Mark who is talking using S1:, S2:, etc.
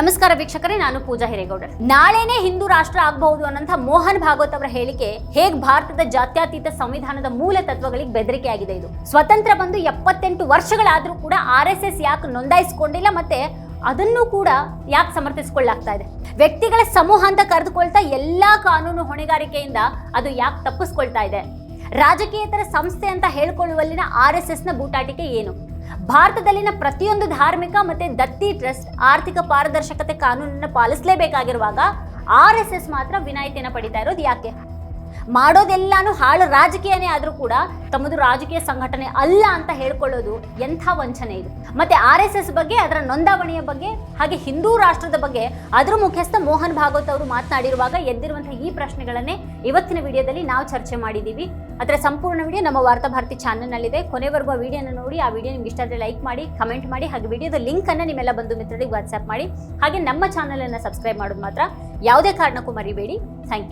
S1: ನಮಸ್ಕಾರ ವೀಕ್ಷಕರೇ, ನಾನು ಪೂಜಾ ಹಿರೇಗೌಡ. ನಾಳೆನೇ ಹಿಂದೂ ರಾಷ್ಟ್ರ ಆಗಬಹುದು ಅನ್ನಂತ ಮೋಹನ್ ಭಾಗವತ್ ಅವರ ಹೇಳಿಕೆ ಹೇಗ್ ಭಾರತದ ಜಾತ್ಯತೀತ ಸಂವಿಧಾನದ ಮೂಲ ತತ್ವಗಳಿಗೆ ಬೆದರಿಕೆ ಆಗಿದೆ. ಇದು ಸ್ವತಂತ್ರ ಬಂದು 78 ವರ್ಷಗಳಾದ್ರೂ ಕೂಡ RSS ಯಾಕೆ ನೋಂದಾಯಿಸಿಕೊಂಡಿಲ್ಲ, ಮತ್ತೆ ಅದನ್ನು ಕೂಡ ಯಾಕೆ ಸಮರ್ಥಿಸಿಕೊಳ್ಳಲಾಗ್ತಾ ಇದೆ? ವ್ಯಕ್ತಿಗಳ ಸಮೂಹ ಅಂತ ಕರೆದುಕೊಳ್ತಾ ಎಲ್ಲಾ ಕಾನೂನು ಹೊಣೆಗಾರಿಕೆಯಿಂದ ಅದು ಯಾಕೆ ತಪ್ಪಿಸ್ಕೊಳ್ತಾ ಇದೆ? ರಾಜಕೀಯೇತರ ಸಂಸ್ಥೆ ಅಂತ ಹೇಳಿಕೊಳ್ಳುವಲ್ಲಿನ RSS ನ ಬೂಟಾಟಿಕೆ ಏನು? ಭಾರತದಲ್ಲಿನ ಪ್ರತಿಯೊಂದು ಧಾರ್ಮಿಕ ಮತ್ತೆ ದತ್ತಿ ಟ್ರಸ್ಟ್ ಆರ್ಥಿಕ ಪಾರದರ್ಶಕತೆ ಕಾನೂನನ್ನು ಪಾಲಿಸಲೇಬೇಕಾಗಿರುವಾಗ RSS ಮಾತ್ರ ವಿನಾಯಿತಿಯನ್ನು ಪಡಿತಾ ಇರೋದು ಯಾಕೆ? ಮಾಡೋದೆಲ್ಲಾನು ಹಾಳು ರಾಜಕೀಯನೇ ಆದ್ರೂ ಕೂಡ ತಮ್ಮದು ರಾಜಕೀಯ ಸಂಘಟನೆ ಅಲ್ಲ ಅಂತ ಹೇಳ್ಕೊಳ್ಳೋದು ಎಂಥ ವಂಚನೆ ಇದು. ಮತ್ತೆ RSS ಬಗ್ಗೆ, ಅದರ ನೋಂದಾವಣಿಯ ಬಗ್ಗೆ, ಹಾಗೆ ಹಿಂದೂ ರಾಷ್ಟ್ರದ ಬಗ್ಗೆ ಅದರ ಮುಖ್ಯಸ್ಥ ಮೋಹನ್ ಭಾಗವತ್ ಅವರು ಮಾತನಾಡಿರುವಾಗ ಎದ್ದಿರುವಂತಹ ಈ ಪ್ರಶ್ನೆಗಳನ್ನೇ ಇವತ್ತಿನ ವಿಡಿಯೋದಲ್ಲಿ ನಾವು ಚರ್ಚೆ ಮಾಡಿದ್ದೀವಿ. ಅದರ ಸಂಪೂರ್ಣ ವಿಡಿಯೋ ನಮ್ಮ ವಾರ್ತಾ ಭಾರತಿ ಚಾನೆಲ್ನಲ್ಲಿದೆ. ಕೊನೆವರೆಗೂ ಆ ವಿಡಿಯೋನ ನೋಡಿ. ಆ ವಿಡಿಯೋ ನಿಮ್ಗೆ ಇಷ್ಟ ಆದರೆ ಲೈಕ್ ಮಾಡಿ, ಕಮೆಂಟ್ ಮಾಡಿ, ಹಾಗೆ ವಿಡಿಯೋದ ಲಿಂಕ್ ಅನ್ನು ನಿಮ್ಮೆಲ್ಲ ಬಂಧು ಮಿತ್ರರಿಗೆ ವಾಟ್ಸ್ಆಪ್ ಮಾಡಿ. ಹಾಗೆ ನಮ್ಮ ಚಾನೆಲ್ ಅನ್ನು ಸಬ್ಸ್ಕ್ರೈಬ್ ಮಾಡೋದು ಮಾತ್ರ ಯಾವುದೇ ಕಾರಣಕ್ಕೂ ಮರಿಬೇಡಿ. Thank you.